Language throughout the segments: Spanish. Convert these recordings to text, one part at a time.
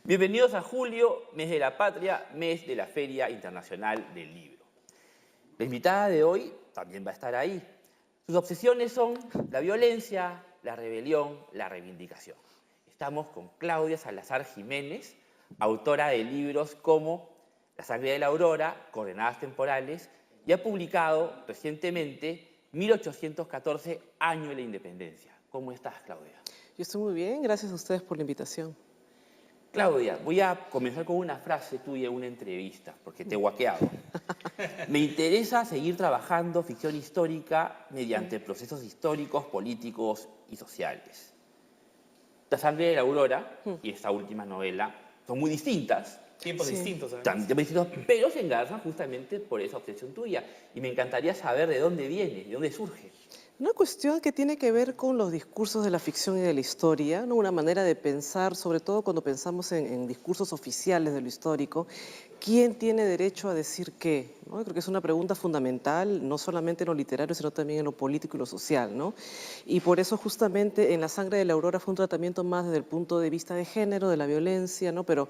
Bienvenidos a julio, mes de la patria, mes de la Feria Internacional del Libro. La invitada de hoy también va a estar ahí. Sus obsesiones son la violencia, la rebelión, la reivindicación. Estamos con Claudia Salazar Jiménez, autora de libros como La sangre de la aurora, Coordenadas temporales, y ha publicado recientemente 1814, Año de la Independencia. ¿Cómo estás, Claudia? Yo estoy muy bien, gracias a ustedes por la invitación. Claudia, voy a comenzar con una frase tuya en una entrevista, porque te he guaqueado. Me interesa seguir trabajando ficción histórica mediante procesos históricos, políticos y sociales. La sangre de la aurora y esta última novela son muy distintas, Tiempos Sí. distintos, además. también distintos, pero se engarzan justamente por esa obsesión tuya. Y me encantaría saber de dónde viene, de dónde surge. Una cuestión que tiene que ver con los discursos de la ficción y de la historia, ¿no? Una manera de pensar, sobre todo cuando pensamos en discursos oficiales de lo histórico, ¿quién tiene derecho a decir qué? ¿No? Yo creo que es una pregunta fundamental, no solamente en lo literario, sino también en lo político y lo social, ¿no? Y por eso justamente en La sangre de la aurora fue un tratamiento más desde el punto de vista de género, de la violencia, ¿no? Pero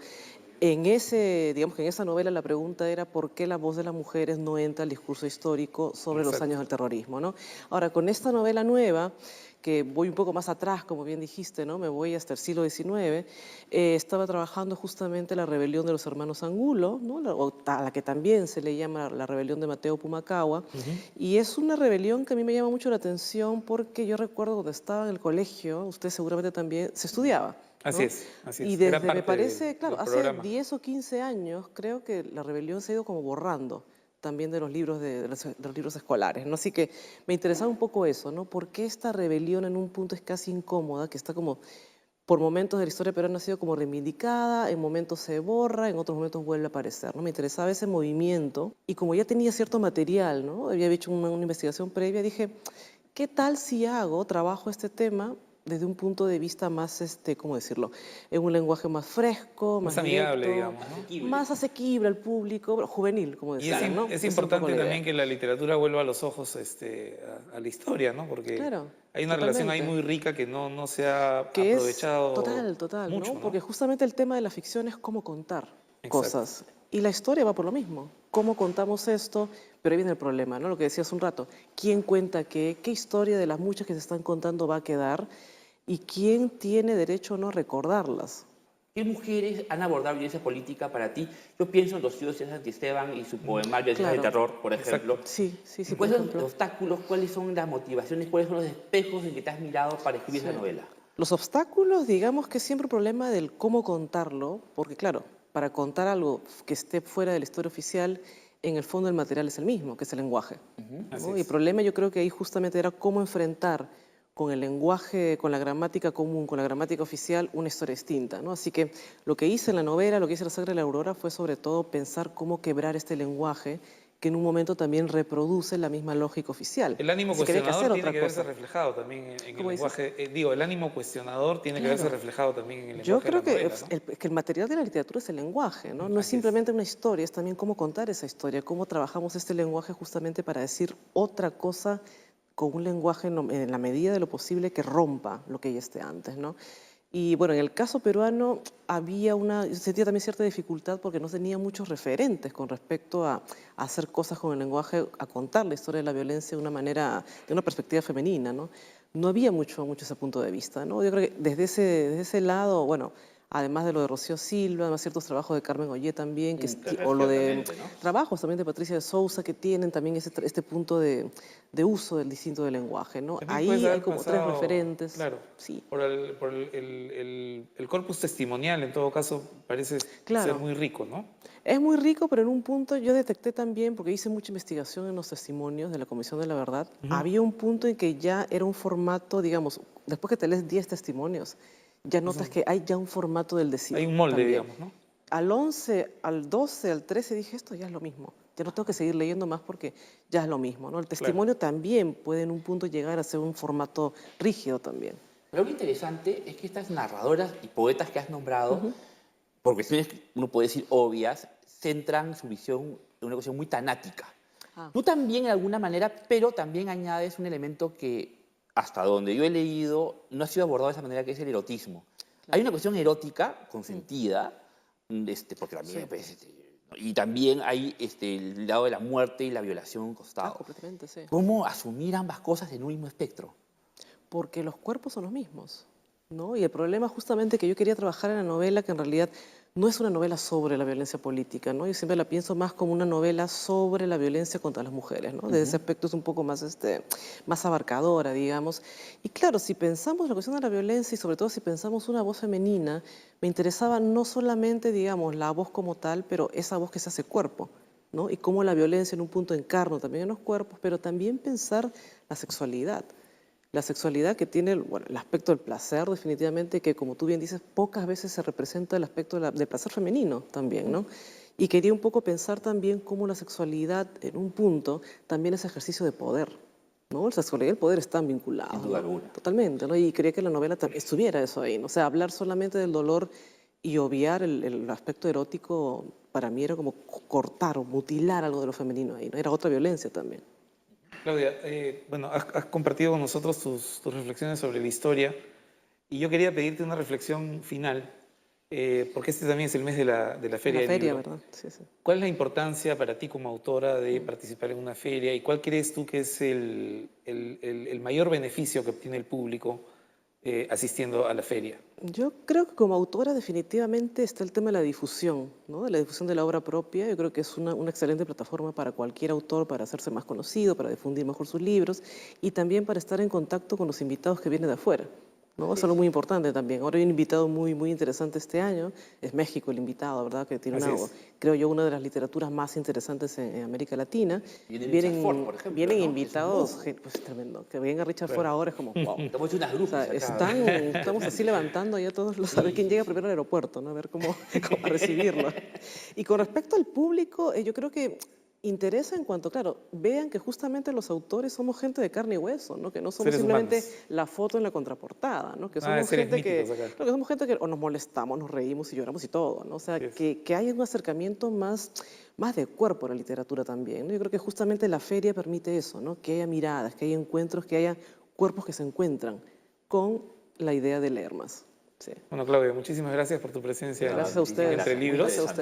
digamos que en esa novela la pregunta era por qué la voz de las mujeres no entra al discurso histórico sobre los Exacto. años del terrorismo, ¿no? Ahora, con esta novela nueva, que voy un poco más atrás, como bien dijiste, ¿no? Me voy hasta el siglo XIX, estaba trabajando justamente la rebelión de los hermanos Angulo, ¿no? A la que también se le llama la rebelión de Mateo Pumacahua, y es una rebelión que a mí me llama mucho la atención porque yo recuerdo cuando estaba en el colegio, usted seguramente también, se estudiaba, ¿no? Así es, así Y es. Era desde, me parte parece, claro, del hace programa. 10 o 15 años, creo que la rebelión se ha ido como borrando también de los libros, de los libros escolares, ¿no? Así que me interesaba un poco eso, ¿no? ¿Por qué esta rebelión en un punto es casi incómoda, que está como, por momentos de la historia peruana ha sido como reivindicada, en momentos se borra, en otros momentos vuelve a aparecer, ¿no? Me interesaba ese movimiento y como ya tenía cierto material, ¿no? Había hecho una investigación previa, dije, ¿qué tal si trabajo este tema desde un punto de vista más, ¿cómo decirlo? En un lenguaje más fresco, Más más amigable, directo, digamos, ¿no? Asequible. más asequible al público, bueno, juvenil, como Y es, decían, ¿no? es Esa es un poco importante la idea. también que la literatura vuelva los ojos a la historia, ¿no? Porque Claro, hay una relación ahí totalmente. muy rica que no se ha Que es aprovechado total, total, mucho, ¿no? ¿no? Porque justamente el tema de la ficción es cómo contar Exacto. cosas. Y la historia va por lo mismo. ¿Cómo contamos esto? Pero ahí viene el problema, ¿no? Lo que decía hace un rato. ¿Quién cuenta qué? ¿Qué historia de las muchas que se están contando va a quedar? ¿Y quién tiene derecho o no a recordarlas? ¿Qué mujeres han abordado violencia política para ti? Yo pienso en los tíos de Santisteban y su poemario Violencias de Claro, Terror, por ejemplo. Exacto. sí, sí, sí, por ¿Cuáles son los ejemplo. obstáculos? ¿Cuáles son las motivaciones? ¿Cuáles son los espejos en que te has mirado para escribir Sí. esa novela? Los obstáculos, digamos que es siempre un problema del cómo contarlo, porque claro, para contar algo que esté fuera de la historia oficial, en el fondo el material es el mismo, que es el lenguaje, Así ¿no? Y el es. problema yo creo que ahí justamente era cómo enfrentar con el lenguaje, con la gramática común, con la gramática oficial, una historia distinta, ¿no? Así que lo que hice en la novela, lo que hice en La sangre de la aurora, fue sobre todo pensar cómo quebrar este lenguaje que en un momento también reproduce la misma lógica oficial. El ánimo Así que había que cuestionador hacer tiene otra que verse cosa. reflejado también en el ¿Cómo dices? lenguaje. Digo, el ánimo cuestionador tiene que verse Claro. reflejado también en el Yo lenguaje de la creo que novela, ¿no? que el material de la literatura es el lenguaje, ¿no? No es Así es. simplemente una historia, es también cómo contar esa historia, cómo trabajamos este lenguaje justamente para decir otra cosa con un lenguaje en la medida de lo posible que rompa lo que ya esté antes, ¿no? Y bueno, en el caso peruano yo sentía también cierta dificultad porque no tenía muchos referentes con respecto a hacer cosas con el lenguaje, a contar la historia de la violencia de una manera, de una perspectiva femenina, ¿no? No había mucho ese punto de vista, ¿no? Yo creo que desde ese lado, bueno, además de lo de Rocío Silva, además ciertos trabajos de Carmen Ollé también, o lo de Ciertamente, ¿no? trabajos también de Patricia de Sousa que tienen también este punto de uso del distinto del lenguaje, ¿no? También puedes Ahí hay haber como tres pasado, referentes, claro, sí, por el corpus testimonial, en todo caso, parece ser claro. muy rico, ¿no? Es muy rico, pero en un punto yo detecté también, porque hice mucha investigación en los testimonios de la Comisión de la Verdad, había un punto en que ya era un formato, digamos, después que te lees 10 testimonios, ya notas que hay ya un formato del decir Hay un molde, también. digamos, ¿no? Al 11, al 12, al 13 dije, esto ya es lo mismo. Ya no tengo que seguir leyendo más porque ya es lo mismo, ¿no? El Claro. testimonio también puede en un punto llegar a ser un formato rígido también. Pero lo interesante es que estas narradoras y poetas que has nombrado, por cuestiones que uno puede decir obvias, centran su visión en una cuestión muy tanática. Ah, Tú también, de alguna manera, pero también añades un elemento que, hasta donde yo he leído, no ha sido abordado de esa manera, que es el erotismo. Hay claro. una cuestión erótica, consentida, porque también, Sí. pues, y también hay el lado de la muerte y la violación a un Ah, costado. completamente, sí. ¿Cómo asumir ambas cosas en un mismo espectro? Porque los cuerpos son los mismos, ¿no? Y el problema justamente que yo quería trabajar en la novela, que en realidad no es una novela sobre la violencia política, ¿no? Yo siempre la pienso más como una novela sobre la violencia contra las mujeres, ¿no? Desde ese aspecto es un poco más, más abarcadora, digamos. Y claro, si pensamos la cuestión de la violencia y sobre todo si pensamos una voz femenina, me interesaba no solamente, digamos, la voz como tal, pero esa voz que se hace cuerpo, ¿no? Y cómo la violencia en un punto encarna también en los cuerpos, pero también pensar la sexualidad. La sexualidad que tiene bueno, el aspecto del placer, definitivamente, que como tú bien dices, pocas veces se representa el aspecto del placer femenino también, ¿no? Y quería un poco pensar también cómo la sexualidad, en un punto, también es ejercicio de poder, ¿no? La sexualidad y el poder están vinculados, Sin duda ¿no? alguna. Totalmente, ¿no? Y quería que la novela también estuviera eso ahí, ¿no? O sea, hablar solamente del dolor y obviar el aspecto erótico, para mí era como cortar o mutilar algo de lo femenino ahí, ¿no? Era otra violencia también. Claudia, bueno, has compartido con nosotros tus reflexiones sobre la historia y yo quería pedirte una reflexión final, porque este también es el mes de la En la Feria del feria, Libro. ¿verdad? Sí, sí. ¿Cuál es la importancia para ti como autora de participar en una feria y cuál crees tú que es el mayor beneficio que obtiene el público asistiendo a la feria? Yo creo que como autora definitivamente está el tema de la difusión, ¿no? De la difusión de la obra propia. Yo creo que es una excelente plataforma para cualquier autor para hacerse más conocido, para difundir mejor sus libros y también para estar en contacto con los invitados que vienen de afuera, ¿no? Es algo muy importante también. Ahora hay un invitado muy interesante este año, es México el invitado, ¿verdad? Que tiene Así es. creo yo, una de las literaturas más interesantes en América Latina. Viene Richard Ford, por ejemplo, Vienen ¿no? Que es un invitados, monstruo. pues tremendo. Que venga Richard Ford Claro. ahora es como, wow. Estamos hecho unas O sea, groupies acá. estamos así levantando ya todos los, a ver Sí, quién sí, llega sí. primero al aeropuerto, ¿no? A ver cómo a recibirlo. Y con respecto al público, yo creo que interesa en cuanto, claro, vean que justamente los autores somos gente de carne y hueso, ¿no? Que no somos Seres simplemente humanos. la foto en la contraportada, ¿no? Que Nada de somos seres gente míticos acá. que somos gente que o nos molestamos, nos reímos y lloramos y todo, ¿no? O sea, Así es. que hay un acercamiento más de cuerpo a la literatura también, ¿no? Yo creo que justamente la feria permite eso, ¿no? Que haya miradas, que haya encuentros, que haya cuerpos que se encuentran con la idea de leer más. Sí. Bueno, Claudia, muchísimas gracias por tu presencia Gracias a Muchísimas ustedes. Entre gracias, muy Libros. Gracias a interesante. ustedes.